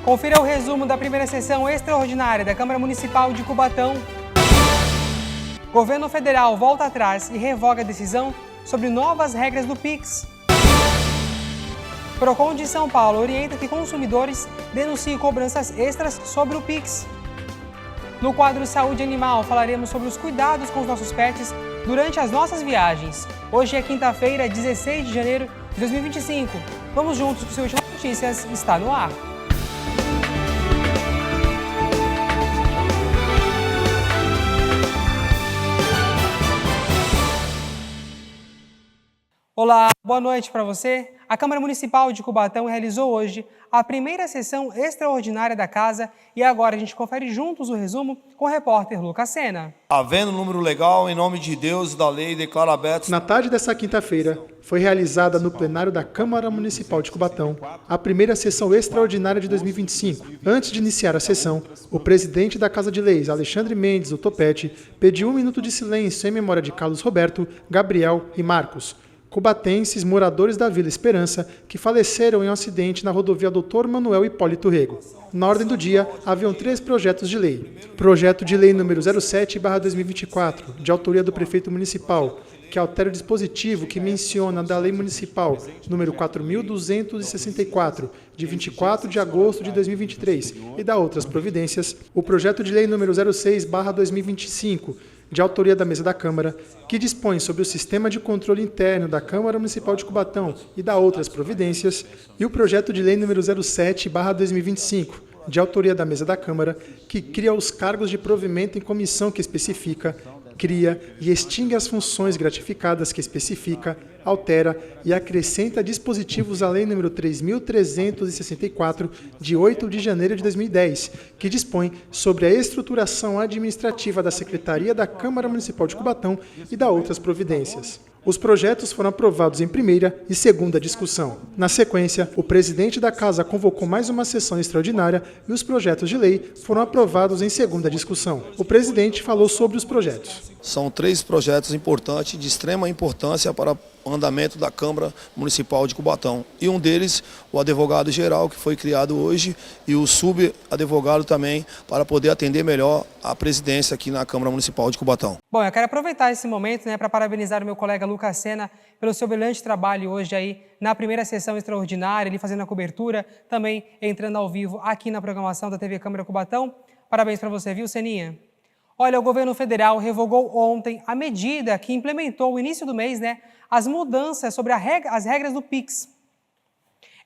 Confira o resumo da primeira sessão extraordinária da Câmara Municipal de Cubatão. Governo federal volta atrás e revoga a decisão sobre novas regras do Pix. Procon de São Paulo orienta que consumidores denunciem cobranças extras sobre o Pix. No quadro Saúde Animal, falaremos sobre os cuidados com os nossos pets durante as nossas viagens. Hoje é quinta-feira, 16 de janeiro de 2025. Vamos juntos, porque o Últimas Notícias está no ar. Olá, boa noite para você. A Câmara Municipal de Cubatão realizou hoje a primeira sessão extraordinária da casa e agora a gente confere juntos o resumo com o repórter Lucas Sena. Havendo número legal, em nome de Deus e da lei, declaro aberto. Na tarde dessa quinta-feira, foi realizada no plenário da Câmara Municipal de Cubatão a primeira sessão extraordinária de 2025. Antes de iniciar a sessão, o presidente da Casa de Leis, Alexandre Mendes, o Topete, pediu 1 minuto de silêncio em memória de Carlos Roberto, Gabriel e Marcos, cubatenses moradores da Vila Esperança que faleceram em um acidente na rodovia Dr. Manuel Hipólito Rego. Na ordem do dia, haviam 3 projetos de lei. Projeto de lei número 07/2024, de autoria do prefeito municipal, que altera o dispositivo que menciona da Lei Municipal número 4.264, de 24 de agosto de 2023, e da outras providências. O projeto de lei número 06/2025, de autoria da Mesa da Câmara, que dispõe sobre o sistema de controle interno da Câmara Municipal de Cubatão e da outras providências, e o projeto de lei número 07/2025, de autoria da Mesa da Câmara, que cria os cargos de provimento em comissão que especifica, cria e extingue as funções gratificadas que especifica, altera e acrescenta dispositivos à Lei nº 3.364, de 8 de janeiro de 2010, que dispõe sobre a estruturação administrativa da Secretaria da Câmara Municipal de Cubatão e da outras providências. Os projetos foram aprovados em primeira e segunda discussão. Na sequência, o presidente da Casa convocou mais uma sessão extraordinária e os projetos de lei foram aprovados em segunda discussão. O presidente falou sobre os projetos. São 3 projetos importantes, de extrema importância para o andamento da Câmara Municipal de Cubatão. E um deles, o advogado-geral, que foi criado hoje, e o subadvogado também, para poder atender melhor a presidência aqui na Câmara Municipal de Cubatão. Bom, eu quero aproveitar esse momento, para parabenizar o meu colega Lucas Sena pelo seu brilhante trabalho hoje aí na primeira sessão extraordinária, ele fazendo a cobertura, também entrando ao vivo aqui na programação da TV Câmara Cubatão. Parabéns para você, viu, Seninha? Olha, o governo federal revogou ontem a medida que implementou no início do mês, as mudanças sobre as regras do Pix.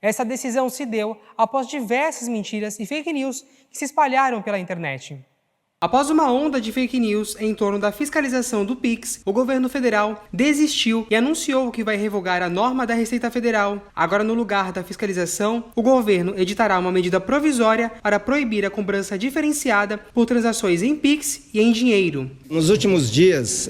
Essa decisão se deu após diversas mentiras e fake news que se espalharam pela internet. Após uma onda de fake news em torno da fiscalização do Pix, o governo federal desistiu e anunciou que vai revogar a norma da Receita Federal. Agora, no lugar da fiscalização, o governo editará uma medida provisória para proibir a cobrança diferenciada por transações em Pix e em dinheiro. Nos últimos dias,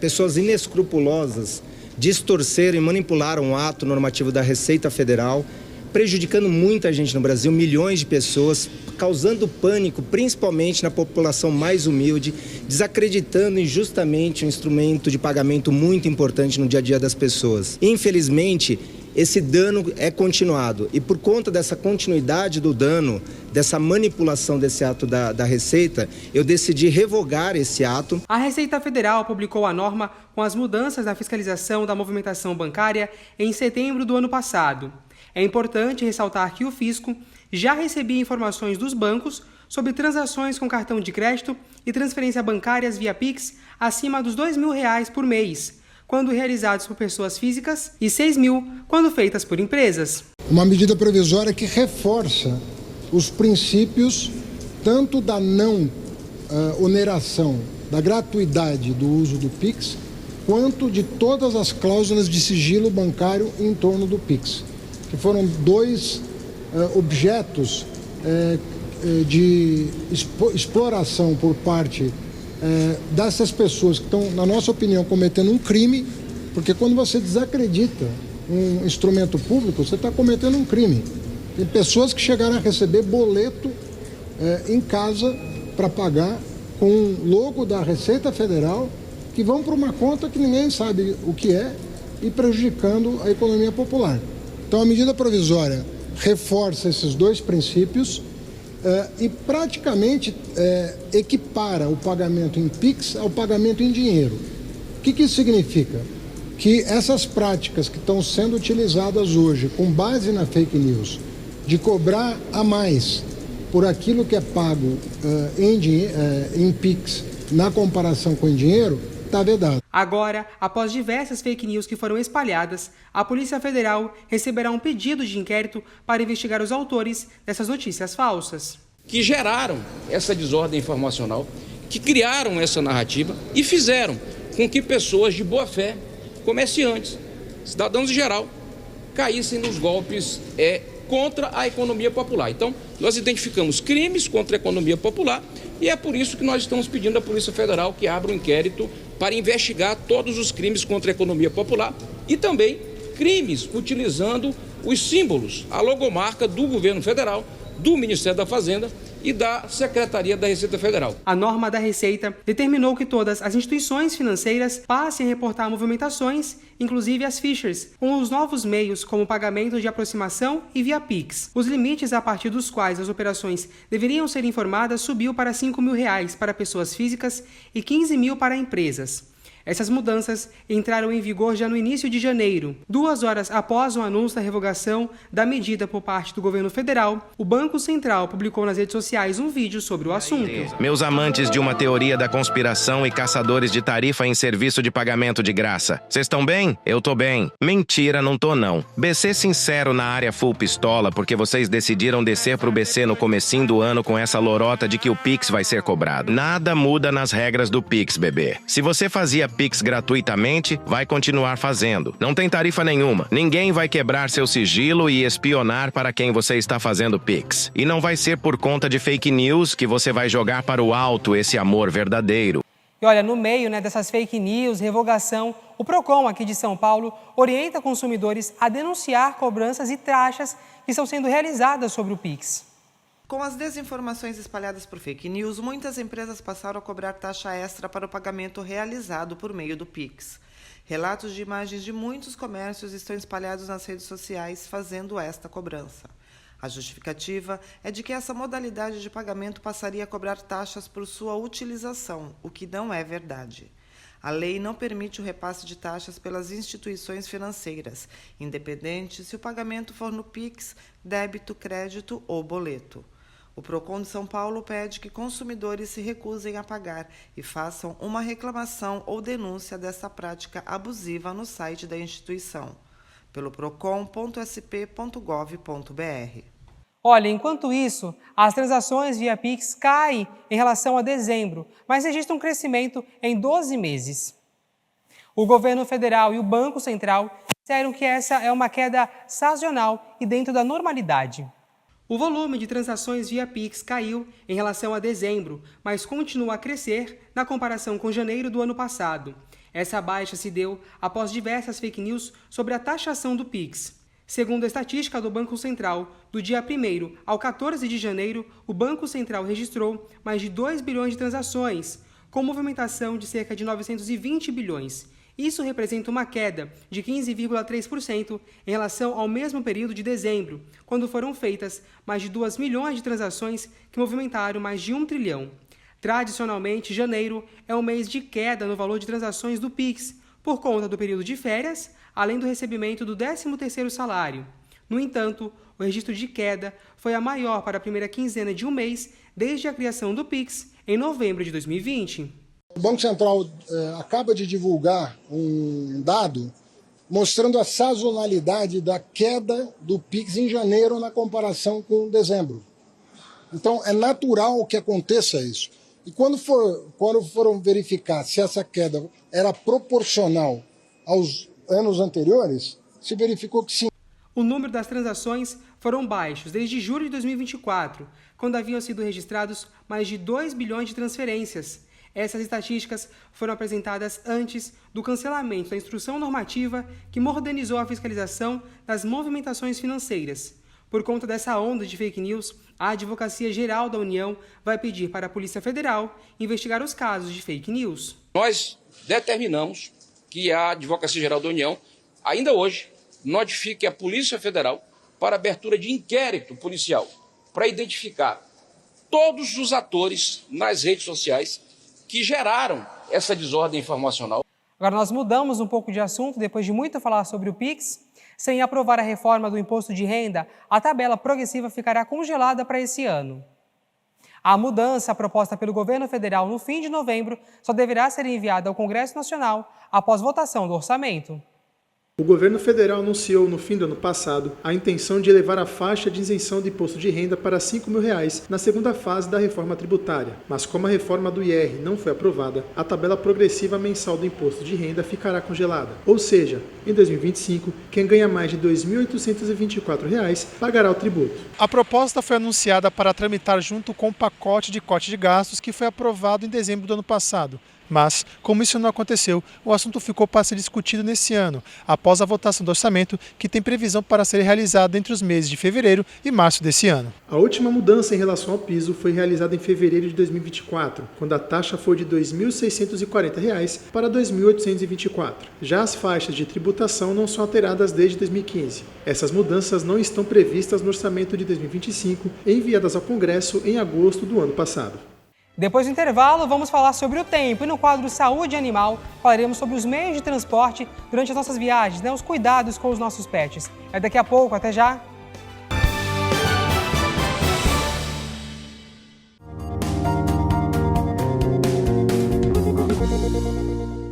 pessoas inescrupulosas distorceram e manipularam o ato normativo da Receita Federal, prejudicando muita gente no Brasil, milhões de pessoas, causando pânico, principalmente na população mais humilde, desacreditando injustamente um instrumento de pagamento muito importante no dia a dia das pessoas. Infelizmente, esse dano é continuado e por conta dessa continuidade do dano, dessa manipulação desse ato da Receita, eu decidi revogar esse ato. A Receita Federal publicou a norma com as mudanças na fiscalização da movimentação bancária em setembro do ano passado. É importante ressaltar que o fisco já recebia informações dos bancos sobre transações com cartão de crédito e transferência bancárias via Pix acima dos R$ 2.000 por mês, quando realizados por pessoas físicas, e R$ 6.000 quando feitas por empresas. Uma medida provisória que reforça os princípios tanto da não oneração, da gratuidade do uso do Pix, quanto de todas as cláusulas de sigilo bancário em torno do Pix, que foram 2 objetos de exploração por parte dessas pessoas que estão, na nossa opinião, cometendo um crime, porque quando você desacredita um instrumento público, você está cometendo um crime. Tem pessoas que chegaram a receber boleto em casa para pagar com o logo da Receita Federal, que vão para uma conta que ninguém sabe o que é e prejudicando a economia popular. Então, a medida provisória reforça esses dois princípios e praticamente equipara o pagamento em PIX ao pagamento em dinheiro. O que isso significa? Que essas práticas que estão sendo utilizadas hoje, com base na fake news, de cobrar a mais por aquilo que é pago em PIX na comparação com em dinheiro, está vedado. Agora, após diversas fake news que foram espalhadas, a Polícia Federal receberá um pedido de inquérito para investigar os autores dessas notícias falsas. Que geraram essa desordem informacional, que criaram essa narrativa e fizeram com que pessoas de boa fé, comerciantes, cidadãos em geral, caíssem nos golpes contra a economia popular. Então, nós identificamos crimes contra a economia popular e é por isso que nós estamos pedindo à Polícia Federal que abra um inquérito para investigar todos os crimes contra a economia popular e também crimes utilizando os símbolos, a logomarca do governo federal, do Ministério da Fazenda e da Secretaria da Receita Federal. A norma da Receita determinou que todas as instituições financeiras passem a reportar movimentações, inclusive as phishers, com os novos meios como pagamento de aproximação e via Pix. Os limites a partir dos quais as operações deveriam ser informadas subiu para R$ 5.000 para pessoas físicas e R$ 15.000 para empresas. Essas mudanças entraram em vigor já no início de janeiro. 2 horas após o anúncio da revogação da medida por parte do governo federal, o Banco Central publicou nas redes sociais um vídeo sobre o assunto. Meus amantes de uma teoria da conspiração e caçadores de tarifa em serviço de pagamento de graça. Vocês estão bem? Eu tô bem. Mentira, não tô não. BC sincero na área full pistola porque vocês decidiram descer pro BC no comecinho do ano com essa lorota de que o Pix vai ser cobrado. Nada muda nas regras do Pix, bebê. Se você fazia Pix gratuitamente, vai continuar fazendo. Não tem tarifa nenhuma. Ninguém vai quebrar seu sigilo e espionar para quem você está fazendo Pix. E não vai ser por conta de fake news que você vai jogar para o alto esse amor verdadeiro. E olha, no meio dessas fake news, revogação, o PROCON aqui de São Paulo orienta consumidores a denunciar cobranças e taxas que estão sendo realizadas sobre o Pix. Com as desinformações espalhadas por fake news, muitas empresas passaram a cobrar taxa extra para o pagamento realizado por meio do Pix. Relatos de imagens de muitos comércios estão espalhados nas redes sociais fazendo esta cobrança. A justificativa é de que essa modalidade de pagamento passaria a cobrar taxas por sua utilização, o que não é verdade. A lei não permite o repasse de taxas pelas instituições financeiras, independente se o pagamento for no Pix, débito, crédito ou boleto. O PROCON de São Paulo pede que consumidores se recusem a pagar e façam uma reclamação ou denúncia dessa prática abusiva no site da instituição, pelo procon.sp.gov.br. Olha, enquanto isso, as transações via Pix caem em relação a dezembro, mas registram um crescimento em 12 meses. O governo federal e o Banco Central disseram que essa é uma queda sazonal e dentro da normalidade. O volume de transações via Pix caiu em relação a dezembro, mas continua a crescer na comparação com janeiro do ano passado. Essa baixa se deu após diversas fake news sobre a taxação do Pix. Segundo a estatística do Banco Central, do dia 1º ao 14 de janeiro, o Banco Central registrou mais de 2 bilhões de transações, com movimentação de cerca de 920 bilhões. Isso representa uma queda de 15,3% em relação ao mesmo período de dezembro, quando foram feitas mais de 2 milhões de transações que movimentaram mais de 1 trilhão. Tradicionalmente, janeiro é um mês de queda no valor de transações do Pix, por conta do período de férias, além do recebimento do 13º salário. No entanto, o registro de queda foi a maior para a primeira quinzena de um mês desde a criação do Pix, em novembro de 2020. O Banco Central acaba de divulgar um dado mostrando a sazonalidade da queda do Pix em janeiro na comparação com dezembro. Então, é natural que aconteça isso. E quando foram verificar se essa queda era proporcional aos anos anteriores, se verificou que sim. O número das transações foram baixos desde julho de 2024, quando haviam sido registrados mais de 2 bilhões de transferências. Essas estatísticas foram apresentadas antes do cancelamento da instrução normativa que modernizou a fiscalização das movimentações financeiras. Por conta dessa onda de fake news, a Advocacia Geral da União vai pedir para a Polícia Federal investigar os casos de fake news. Nós determinamos que a Advocacia Geral da União, ainda hoje, notifique a Polícia Federal para abertura de inquérito policial para identificar todos os atores nas redes sociais que geraram essa desordem informacional. Agora nós mudamos um pouco de assunto, depois de muito falar sobre o PIX. Sem aprovar a reforma do imposto de renda, a tabela progressiva ficará congelada para esse ano. A mudança proposta pelo governo federal no fim de novembro só deverá ser enviada ao Congresso Nacional após votação do orçamento. O governo federal anunciou no fim do ano passado a intenção de elevar a faixa de isenção do imposto de renda para R$ 5.000 na segunda fase da reforma tributária. Mas como a reforma do IR não foi aprovada, a tabela progressiva mensal do imposto de renda ficará congelada. Ou seja, em 2025, quem ganha mais de R$ 2.824 pagará o tributo. A proposta foi anunciada para tramitar junto com o pacote de corte de gastos que foi aprovado em dezembro do ano passado. Mas, como isso não aconteceu, o assunto ficou para ser discutido nesse ano, após a votação do orçamento, que tem previsão para ser realizada entre os meses de fevereiro e março desse ano. A última mudança em relação ao piso foi realizada em fevereiro de 2024, quando a taxa foi de R$ 2.640 para R$ 2.824. Já as faixas de tributação não são alteradas desde 2015. Essas mudanças não estão previstas no orçamento de 2025, enviadas ao Congresso em agosto do ano passado. Depois do intervalo, vamos falar sobre o tempo e no quadro Saúde Animal falaremos sobre os meios de transporte durante as nossas viagens, os cuidados com os nossos pets. É daqui a pouco, até já!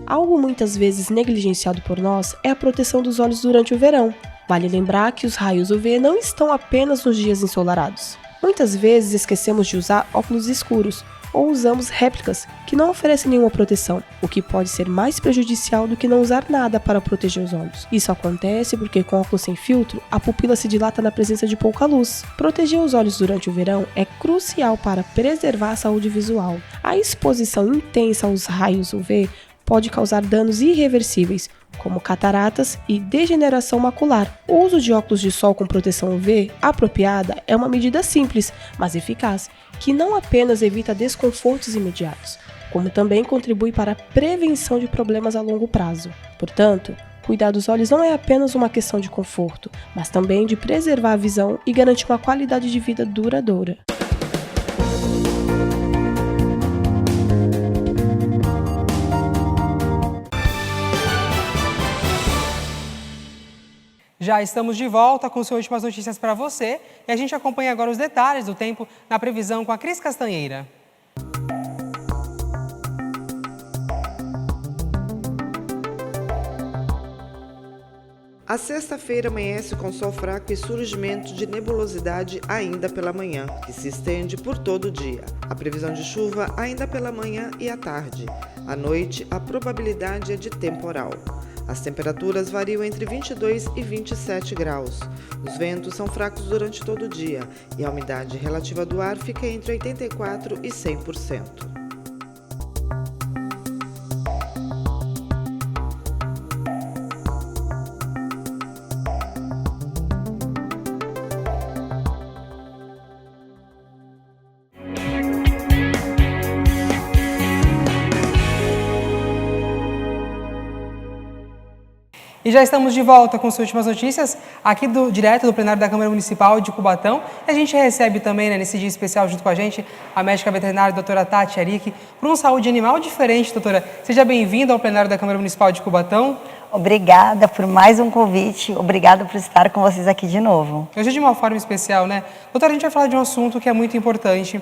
Algo muitas vezes negligenciado por nós é a proteção dos olhos durante o verão. Vale lembrar que os raios UV não estão apenas nos dias ensolarados. Muitas vezes esquecemos de usar óculos escuros ou usamos réplicas que não oferecem nenhuma proteção, o que pode ser mais prejudicial do que não usar nada para proteger os olhos. Isso acontece porque com óculos sem filtro, a pupila se dilata na presença de pouca luz. Proteger os olhos durante o verão é crucial para preservar a saúde visual. A exposição intensa aos raios UV pode causar danos irreversíveis, como cataratas e degeneração macular. O uso de óculos de sol com proteção UV apropriada é uma medida simples, mas eficaz, que não apenas evita desconfortos imediatos, como também contribui para a prevenção de problemas a longo prazo. Portanto, cuidar dos olhos não é apenas uma questão de conforto, mas também de preservar a visão e garantir uma qualidade de vida duradoura. Já estamos de volta com as últimas notícias para você e a gente acompanha agora os detalhes do tempo na previsão com a Cris Castanheira. A sexta-feira amanhece com sol fraco e surgimento de nebulosidade ainda pela manhã, que se estende por todo o dia. A previsão de chuva ainda pela manhã e à tarde. À noite, a probabilidade é de temporal. As temperaturas variam entre 22 e 27 graus. Os ventos são fracos durante todo o dia e a umidade relativa do ar fica entre 84% e 100%. E já estamos de volta com as últimas notícias aqui direto do plenário da Câmara Municipal de Cubatão. E a gente recebe também, nesse dia especial, junto com a gente, a médica veterinária, doutora Tati Arique, por um saúde animal diferente, doutora. Seja bem-vinda ao plenário da Câmara Municipal de Cubatão. Obrigada por mais um convite, obrigada por estar com vocês aqui de novo. Hoje de uma forma especial, né? Doutora, a gente vai falar de um assunto que é muito importante.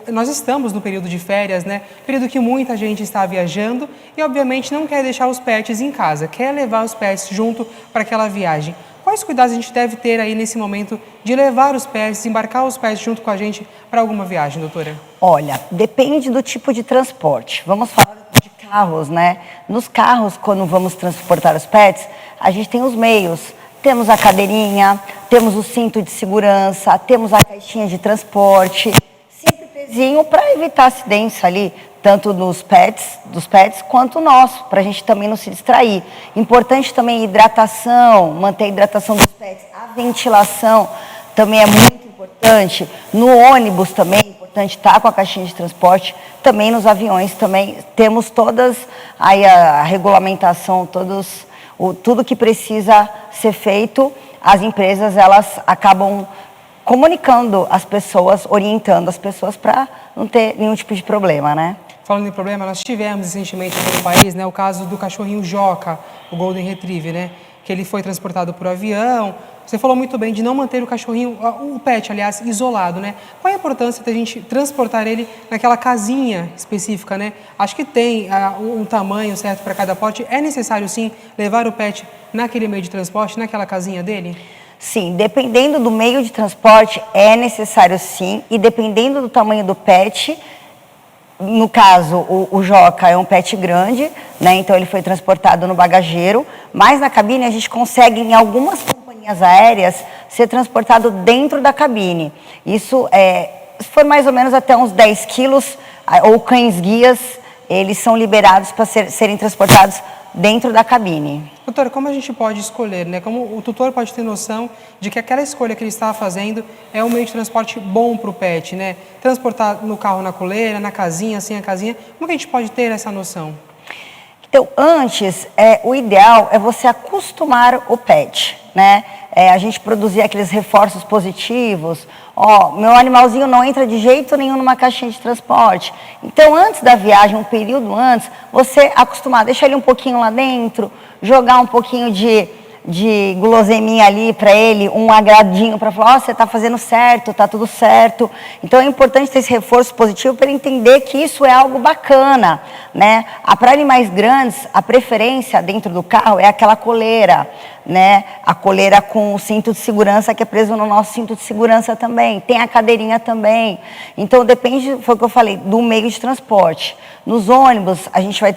Nós estamos no período de férias, né? Período que muita gente está viajando e, obviamente, não quer deixar os pets em casa, quer levar os pets junto para aquela viagem. Quais cuidados a gente deve ter aí nesse momento de levar os pets, embarcar os pets junto com a gente para alguma viagem, doutora? Olha, depende do tipo de transporte. Vamos falar de carros, né? Nos carros, quando vamos transportar os pets, a gente tem os meios. Temos a cadeirinha, temos o cinto de segurança, temos a caixinha de transporte. Sempre pezinho para evitar acidentes ali, tanto dos pets quanto o nosso, para a gente também não se distrair. Importante também hidratação, manter a hidratação dos pets. A ventilação também é muito importante. No ônibus também é importante estar com a caixinha de transporte. Também nos aviões também temos todas aí a regulamentação, tudo que precisa ser feito. as empresas elas acabam comunicando as pessoas, orientando as pessoas para não ter nenhum tipo de problema, né? Falando em problema, nós tivemos recentemente aqui no país, né, o caso do cachorrinho Joca, o Golden Retriever, né, que ele foi transportado por avião. Você falou muito bem de não manter o cachorrinho, o pet, aliás, isolado, né? Qual é a importância da gente transportar ele naquela casinha específica, né? Acho que tem um tamanho certo para cada porte. É necessário, sim, levar o pet naquele meio de transporte, naquela casinha dele? Sim, dependendo do meio de transporte, é necessário sim, e dependendo do tamanho do pet, no caso, o Joca é um pet grande, né? Então ele foi transportado no bagageiro, mas na cabine a gente consegue, em algumas companhias aéreas, ser transportado dentro da cabine. Isso se for mais ou menos até uns 10 quilos, ou cães-guias, eles são liberados para serem transportados dentro da cabine. Doutora, como a gente pode escolher, né? Como o tutor pode ter noção de que aquela escolha que ele está fazendo é um meio de transporte bom para o pet, né? Transportar no carro na coleira, na casinha, sem a casinha, como que a gente pode ter essa noção? Então, antes, o ideal é você acostumar o pet, né? A gente produzir aqueles reforços positivos. Ó, meu animalzinho não entra de jeito nenhum numa caixinha de transporte. Então, antes da viagem, um período antes, você acostumar, deixar ele um pouquinho lá dentro, jogar um pouquinho de guloseiminha ali para ele, um agradinho para falar, ó, você está fazendo certo, está tudo certo. Então é importante ter esse reforço positivo para ele entender que isso é algo bacana, né? Para animais grandes, a preferência dentro do carro é aquela coleira, né? A coleira com o cinto de segurança que é preso no nosso cinto de segurança também. Tem a cadeirinha também. Então depende, foi o que eu falei, do meio de transporte. Nos ônibus, a gente vai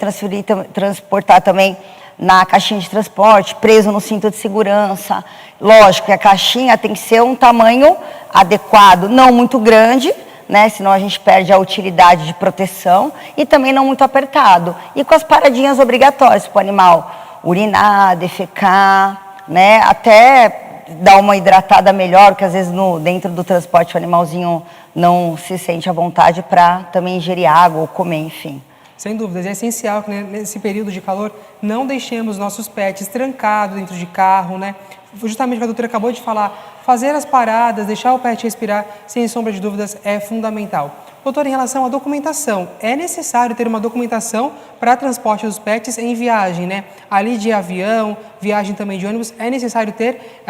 transportar também na caixinha de transporte, preso no cinto de segurança. Lógico que a caixinha tem que ser um tamanho adequado, não muito grande, né? Senão a gente perde a utilidade de proteção, e também não muito apertado. E com as paradinhas obrigatórias para o animal urinar, defecar, né? Até dar uma hidratada melhor, que às vezes dentro do transporte o animalzinho não se sente à vontade para também ingerir água ou comer, enfim. Sem dúvidas, é essencial que, né, nesse período de calor não deixemos nossos pets trancados dentro de carro, né? Justamente o que a doutora acabou de falar, fazer as paradas, deixar o pet respirar, sem sombra de dúvidas, é fundamental. Doutora, em relação à documentação, é necessário ter uma documentação para transporte dos pets em viagem, né? Ali de avião, viagem também de ônibus, é necessário ter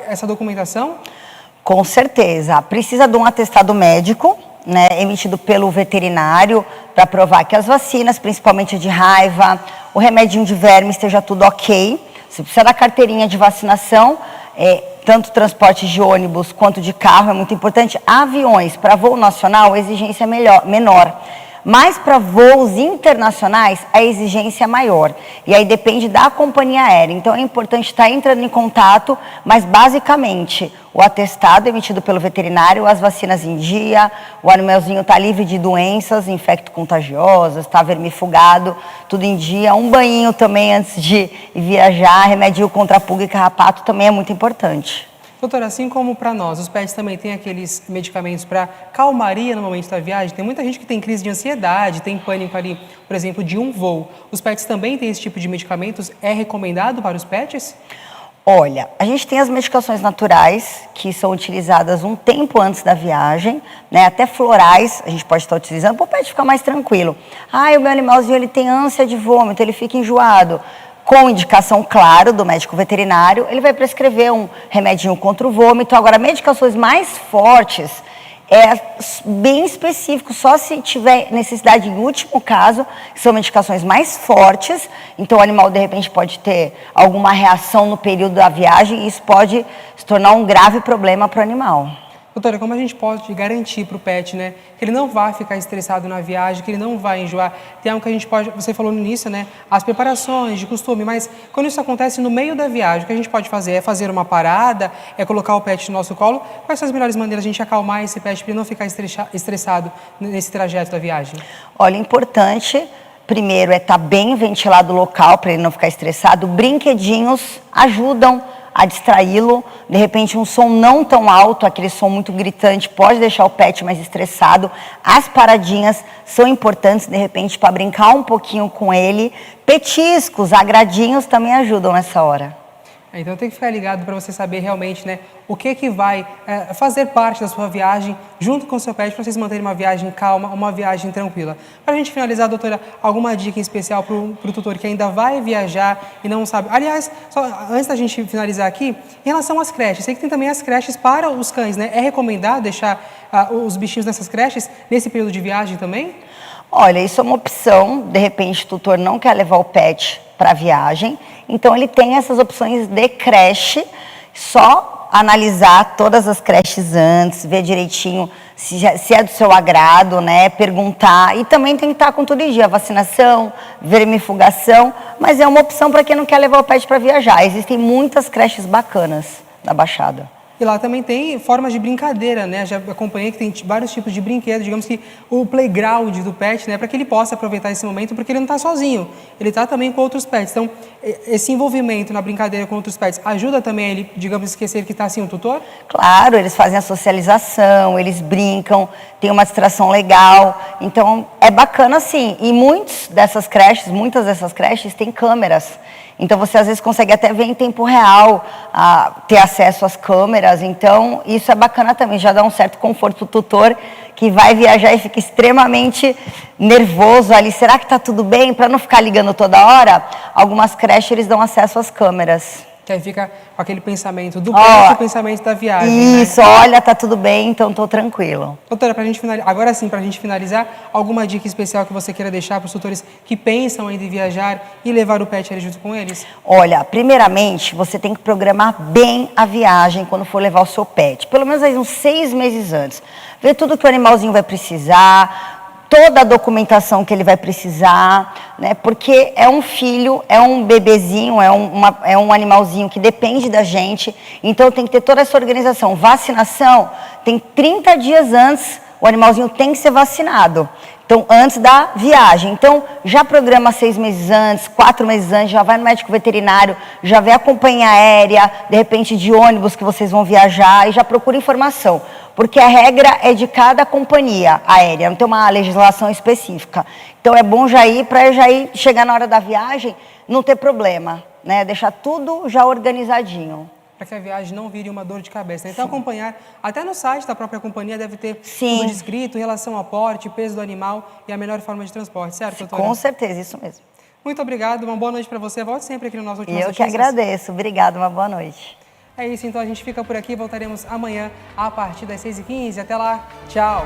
essa documentação? Com certeza. Precisa de um atestado médico, né, emitido pelo veterinário, para provar que as vacinas, principalmente de raiva, o remedinho de verme, esteja tudo ok. Você precisa da carteirinha de vacinação, tanto transporte de ônibus quanto de carro, é muito importante. Aviões, para voo nacional, a exigência é menor. Mas para voos internacionais, a exigência é maior. E aí depende da companhia aérea. Então é importante estar entrando em contato, mas basicamente o atestado emitido pelo veterinário, as vacinas em dia, o animalzinho está livre de doenças infecto-contagiosas, está vermifugado, tudo em dia. Um banhinho também antes de viajar, remédio contra pulga e carrapato também é muito importante. Doutora, assim como para nós, os pets também têm aqueles medicamentos para calmaria no momento da viagem. Tem muita gente que tem crise de ansiedade, tem pânico ali, por exemplo, de um voo. Os pets também têm esse tipo de medicamentos? É recomendado para os pets? Olha, a gente tem as medicações naturais que são utilizadas um tempo antes da viagem, né? Até florais a gente pode estar utilizando para o pet ficar mais tranquilo. O meu animalzinho ele tem ânsia de vômito, ele fica enjoado. Com indicação, claro, do médico veterinário, ele vai prescrever um remedinho contra o vômito. Agora, medicações mais fortes, bem específico, só se tiver necessidade em último caso, que são medicações mais fortes. Então, o animal, de repente, pode ter alguma reação no período da viagem e isso pode se tornar um grave problema para o animal. Doutora, como a gente pode garantir para o pet, né, que ele não vai ficar estressado na viagem, que ele não vai enjoar? Tem algo que a gente pode, você falou no início, né, as preparações de costume, mas quando isso acontece no meio da viagem, o que a gente pode fazer? É fazer uma parada, é colocar o pet no nosso colo? Quais são as melhores maneiras de a gente acalmar esse pet para ele não ficar estressado nesse trajeto da viagem? Olha, importante, primeiro, é estar bem ventilado o local para ele não ficar estressado. Brinquedinhos ajudam a distraí-lo. De repente, um som não tão alto, aquele som muito gritante, pode deixar o pet mais estressado. As paradinhas são importantes, de repente, para brincar um pouquinho com ele. Petiscos, agradinhos também ajudam nessa hora. Então tem que ficar ligado para você saber realmente, né, o que vai fazer parte da sua viagem junto com o seu pet para vocês manterem uma viagem calma, uma viagem tranquila. Para a gente finalizar, doutora, alguma dica em especial para o tutor que ainda vai viajar e não sabe? Aliás, só antes da gente finalizar aqui, em relação às creches, sei que tem também as creches para os cães, né? É recomendado deixar os bichinhos nessas creches nesse período de viagem também? Olha, isso é uma opção, de repente o tutor não quer levar o pet para a viagem, então ele tem essas opções de creche, só analisar todas as creches antes, ver direitinho se é do seu agrado, né, perguntar, e também tem que estar com tudo em dia, vacinação, vermifugação, mas é uma opção para quem não quer levar o pet para viajar. Existem muitas creches bacanas na Baixada. E lá também tem formas de brincadeira, né? Já acompanhei que tem vários tipos de brinquedos, digamos que o playground do pet, né? Para que ele possa aproveitar esse momento, porque ele não está sozinho, ele está também com outros pets. Então, esse envolvimento na brincadeira com outros pets ajuda também ele, digamos, esquecer que está assim o tutor? Claro, eles fazem a socialização, eles brincam, tem uma distração legal, então é bacana sim. E muitas dessas creches têm câmeras. Então, você às vezes consegue até ver em tempo real, ter acesso às câmeras. Então, isso é bacana também, já dá um certo conforto para o tutor que vai viajar e fica extremamente nervoso ali. Será que está tudo bem? Para não ficar ligando toda hora, algumas creches eles dão acesso às câmeras. Que aí fica com aquele pensamento do pet e o pensamento da viagem. Isso, né? Olha, tá tudo bem, então tô tranquilo. Doutora, pra gente finalizar, agora sim, pra gente finalizar, alguma dica especial que você queira deixar para os tutores que pensam ainda em viajar e levar o pet ali junto com eles? Olha, primeiramente, você tem que programar bem a viagem quando for levar o seu pet. Pelo menos aí uns 6 meses antes. Ver tudo que o animalzinho vai precisar, toda a documentação que ele vai precisar, né? Porque é um filho, é um bebezinho, é um animalzinho que depende da gente, então tem que ter toda essa organização. Vacinação, tem 30 dias antes, o animalzinho tem que ser vacinado. Então, antes da viagem. Então, já programa 6 meses antes, 4 meses antes, já vai no médico veterinário, já vê a companhia aérea, de repente de ônibus que vocês vão viajar e já procura informação. Porque a regra é de cada companhia aérea, não tem uma legislação específica. Então, é bom já ir, para já ir, chegar na hora da viagem, não ter problema, né? Deixar tudo já organizadinho. Para que a viagem não vire uma dor de cabeça, né? Então, acompanhar, até no site da própria companhia deve ter tudo descrito em relação ao porte, peso do animal e a melhor forma de transporte, certo, doutora? Com certeza, isso mesmo. Muito obrigado, uma boa noite para você. Volte sempre aqui no nosso Últimas Notícias. Eu que agradeço. Obrigada, uma boa noite. É isso, então a gente fica por aqui. Voltaremos amanhã a partir das 6h15. Até lá, tchau!